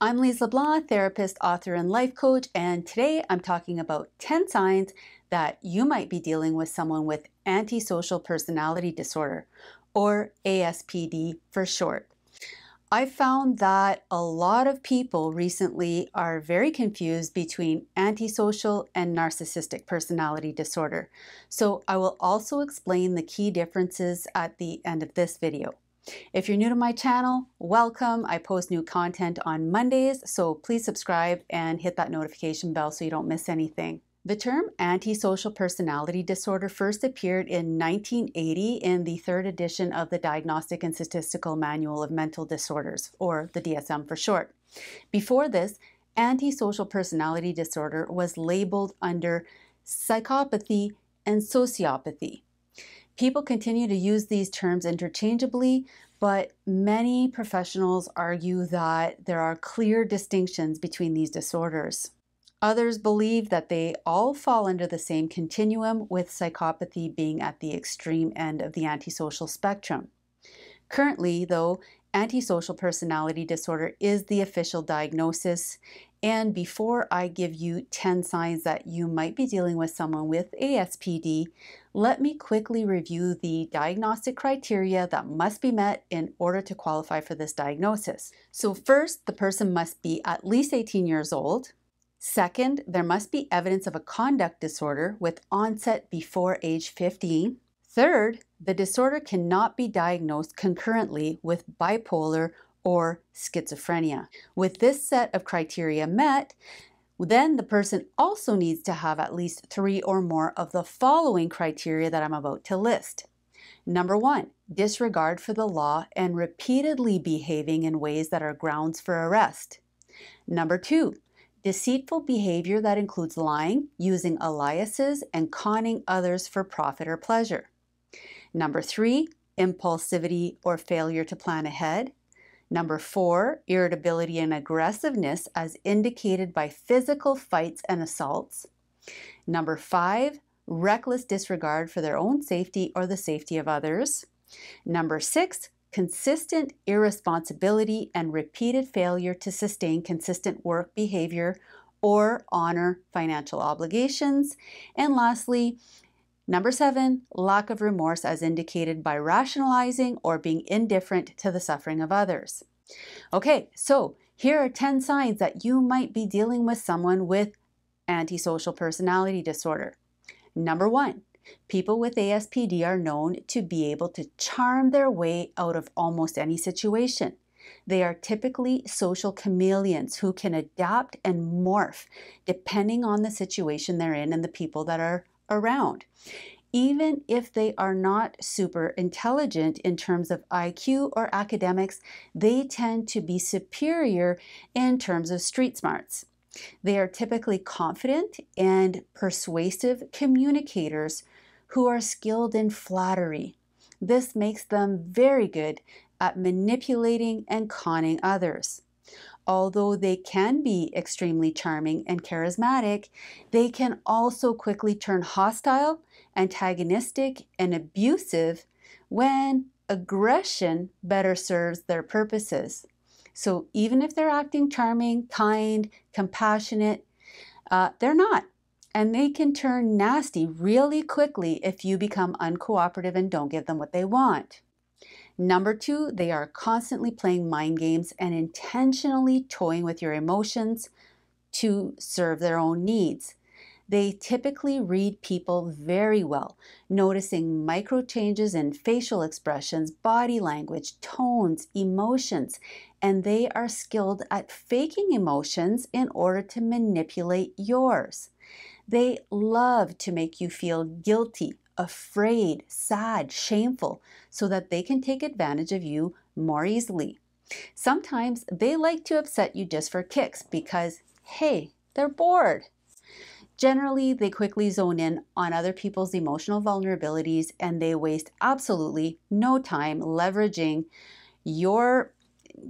I'm Lise Leblanc, therapist, author, and life coach, and today I'm talking about 10 signs that you might be dealing with someone with antisocial personality disorder, or ASPD for short. I found that a lot of people recently are very confused between antisocial and narcissistic personality disorder. So I will also explain the key differences at the end of this video. If you're new to my channel, welcome. I post new content on Mondays, so please subscribe and hit that notification bell so you don't miss anything. The term antisocial personality disorder first appeared in 1980 in the third edition of the Diagnostic and Statistical Manual of Mental Disorders, or the DSM for short. Before this, antisocial personality disorder was labeled under psychopathy and sociopathy. People continue to use these terms interchangeably, but many professionals argue that there are clear distinctions between these disorders. Others believe that they all fall under the same continuum, with psychopathy being at the extreme end of the antisocial spectrum. Currently, though, antisocial personality disorder is the official diagnosis. And before I give you 10 signs that you might be dealing with someone with ASPD, let me quickly review the diagnostic criteria that must be met in order to qualify for this diagnosis. So first, the person must be at least 18 years old. Second, there must be evidence of a conduct disorder with onset before age 15. Third, the disorder cannot be diagnosed concurrently with bipolar or schizophrenia. With this set of criteria met, then the person also needs to have at least 3 or more of the following criteria that I'm about to list. Number 1, disregard for the law and repeatedly behaving in ways that are grounds for arrest. Number 2, deceitful behavior that includes lying, using aliases, and conning others for profit or pleasure. Number 3, impulsivity or failure to plan ahead. Number 4, irritability and aggressiveness as indicated by physical fights and assaults. Number 5, reckless disregard for their own safety or the safety of others. Number 6, consistent irresponsibility and repeated failure to sustain consistent work behavior or honor financial obligations. And lastly, Number 7, lack of remorse as indicated by rationalizing or being indifferent to the suffering of others. Okay, so here are 10 signs that you might be dealing with someone with antisocial personality disorder. Number 1, people with ASPD are known to be able to charm their way out of almost any situation. They are typically social chameleons who can adapt and morph depending on the situation they're in and the people that are around. Even if they are not super intelligent in terms of IQ or academics, they tend to be superior in terms of street smarts. They are typically confident and persuasive communicators who are skilled in flattery. This makes them very good at manipulating and conning others. Although they can be extremely charming and charismatic, they can also quickly turn hostile, antagonistic, and abusive when aggression better serves their purposes. So even if they're acting charming, kind, compassionate, they're not. And they can turn nasty really quickly if you become uncooperative and don't give them what they want. Number 2, they are constantly playing mind games and intentionally toying with your emotions to serve their own needs. They typically read people very well, noticing micro changes in facial expressions, body language, tones, emotions, and they are skilled at faking emotions in order to manipulate yours. They love to make you feel guilty, afraid, sad, shameful, so that they can take advantage of you more easily. Sometimes they like to upset you just for kicks because, hey, they're bored. Generally, they quickly zone in on other people's emotional vulnerabilities and they waste absolutely no time leveraging your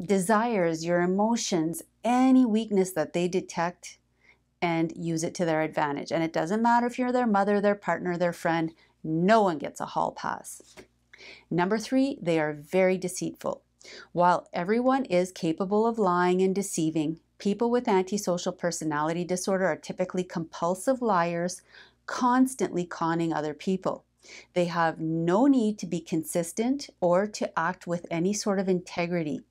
desires, your emotions, any weakness that they detect and use it to their advantage. And it doesn't matter if you're their mother, their partner, their friend, no one gets a hall pass. Number 3, they are very deceitful. While everyone is capable of lying and deceiving, people with antisocial personality disorder are typically compulsive liars, constantly conning other people. They have no need to be consistent or to act with any sort of integrity,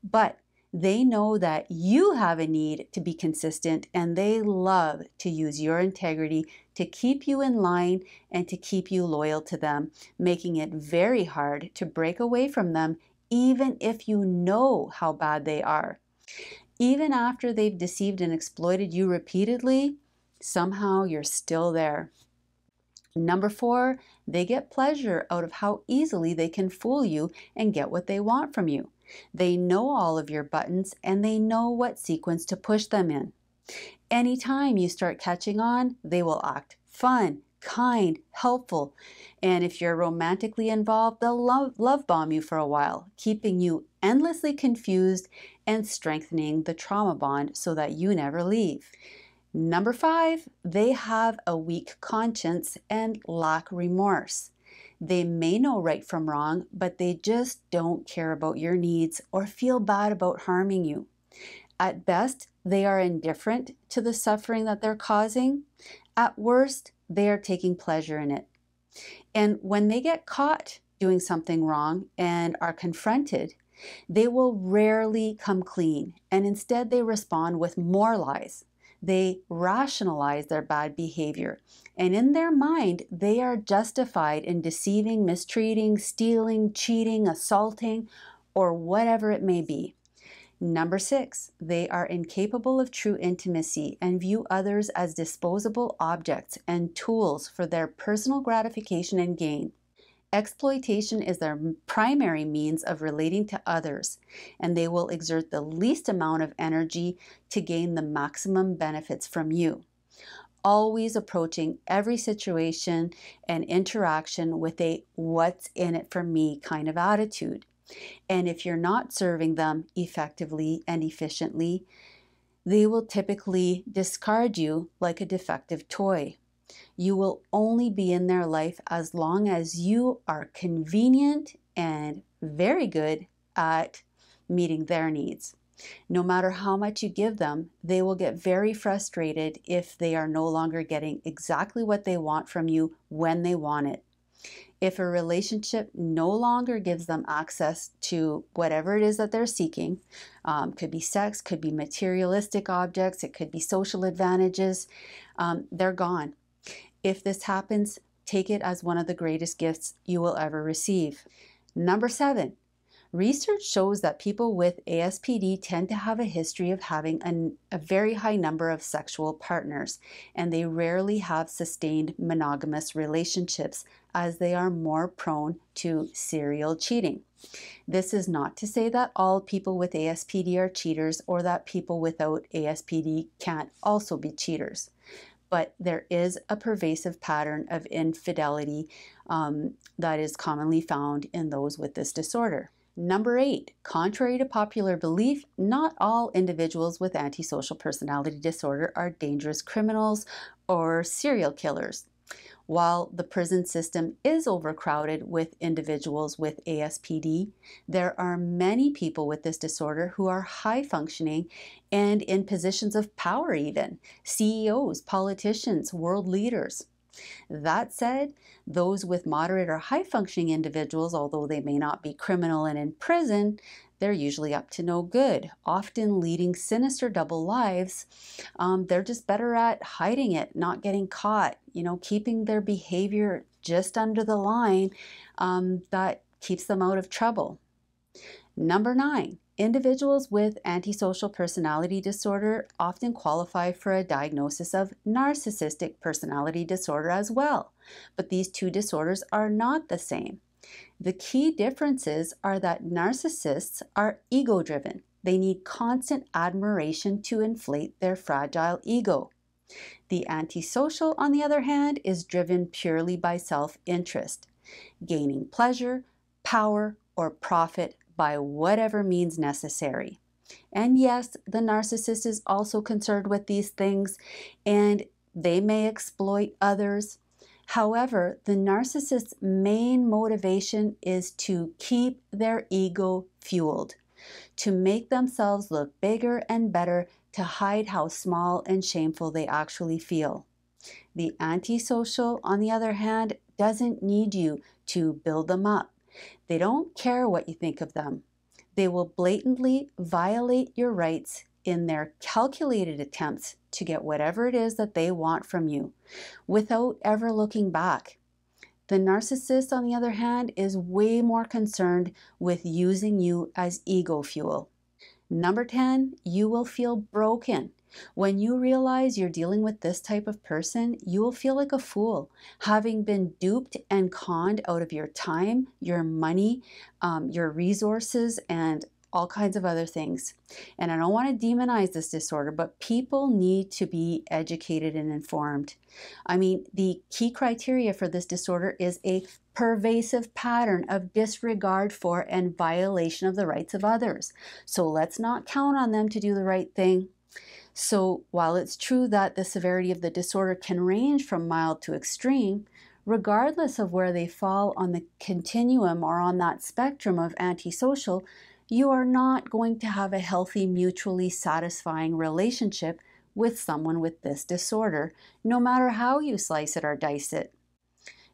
but they know that you have a need to be consistent, and they love to use your integrity to keep you in line and to keep you loyal to them, making it very hard to break away from them, even if you know how bad they are. Even after they've deceived and exploited you repeatedly, somehow you're still there. Number 4, they get pleasure out of how easily they can fool you and get what they want from you. They know all of your buttons, and they know what sequence to push them in. Anytime you start catching on, they will act fun, kind, helpful. And if you're romantically involved, they'll love bomb you for a while, keeping you endlessly confused and strengthening the trauma bond so that you never leave. Number 5, they have a weak conscience and lack remorse. They may know right from wrong, but they just don't care about your needs or feel bad about harming you. At best, they are indifferent to the suffering that they're causing. At worst, they are taking pleasure in it. And when they get caught doing something wrong and are confronted, they will rarely come clean, and instead they respond with more lies. They rationalize their bad behavior, and in their mind, they are justified in deceiving, mistreating, stealing, cheating, assaulting, or whatever it may be. Number 6, they are incapable of true intimacy and view others as disposable objects and tools for their personal gratification and gain. Exploitation is their primary means of relating to others, and they will exert the least amount of energy to gain the maximum benefits from you. Always approaching every situation and interaction with a "what's in it for me" kind of attitude. And if you're not serving them effectively and efficiently, they will typically discard you like a defective toy. You will only be in their life as long as you are convenient and very good at meeting their needs. No matter how much you give them, they will get very frustrated if they are no longer getting exactly what they want from you when they want it. If a relationship no longer gives them access to whatever it is that they're seeking, could be sex, could be materialistic objects, it could be social advantages, they're gone. If this happens, take it as one of the greatest gifts you will ever receive. Number 7, research shows that people with ASPD tend to have a history of having a very high number of sexual partners, and they rarely have sustained monogamous relationships, as they are more prone to serial cheating. This is not to say that all people with ASPD are cheaters, or that people without ASPD can't also be cheaters. But there is a pervasive pattern of infidelity that is commonly found in those with this disorder. Number 8, contrary to popular belief, not all individuals with antisocial personality disorder are dangerous criminals or serial killers. While the prison system is overcrowded with individuals with ASPD, there are many people with this disorder who are high functioning and in positions of power even, CEOs, politicians, world leaders. That said, those with moderate or high functioning individuals, although they may not be criminal and in prison, they're usually up to no good, often leading sinister double lives. They're just better at hiding it, not getting caught, keeping their behavior just under the line that keeps them out of trouble. Number 9, individuals with antisocial personality disorder often qualify for a diagnosis of narcissistic personality disorder as well, but these two disorders are not the same. The key differences are that narcissists are ego-driven. They need constant admiration to inflate their fragile ego. The antisocial, on the other hand, is driven purely by self-interest, gaining pleasure, power, or profit by whatever means necessary. And yes, the narcissist is also concerned with these things, and they may exploit others. However, the narcissist's main motivation is to keep their ego fueled, to make themselves look bigger and better, to hide how small and shameful they actually feel. The antisocial, on the other hand, doesn't need you to build them up. They don't care what you think of them. They will blatantly violate your rights in their calculated attempts to get whatever it is that they want from you, without ever looking back. The narcissist, on the other hand, is way more concerned with using you as ego fuel. Number 10, you will feel broken. When you realize you're dealing with this type of person, you will feel like a fool, having been duped and conned out of your time, your money, your resources, and all kinds of other things. And I don't want to demonize this disorder, but people need to be educated and informed. I mean, the key criteria for this disorder is a pervasive pattern of disregard for and violation of the rights of others. So let's not count on them to do the right thing. So while it's true that the severity of the disorder can range from mild to extreme, regardless of where they fall on the continuum or on that spectrum of antisocial, you are not going to have a healthy, mutually satisfying relationship with someone with this disorder, no matter how you slice it or dice it.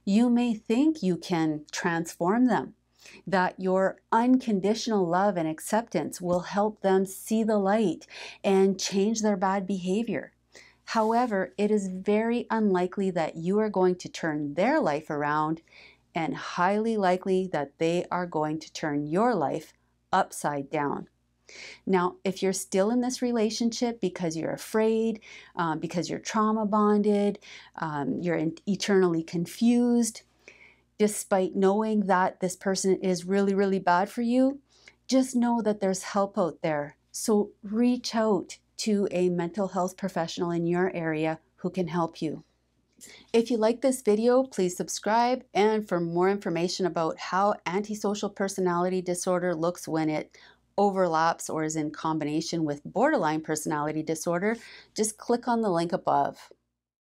You may think you can transform them, that your unconditional love and acceptance will help them see the light and change their bad behavior. However, it is very unlikely that you are going to turn their life around, and highly likely that they are going to turn your life upside down. Now, if you're still in this relationship because you're afraid, because you're trauma bonded, you're eternally confused, despite knowing that this person is really, really bad for you, just know that there's help out there. So reach out to a mental health professional in your area who can help you. If you like this video, please subscribe. And for more information about how antisocial personality disorder looks when it overlaps or is in combination with borderline personality disorder, just click on the link above.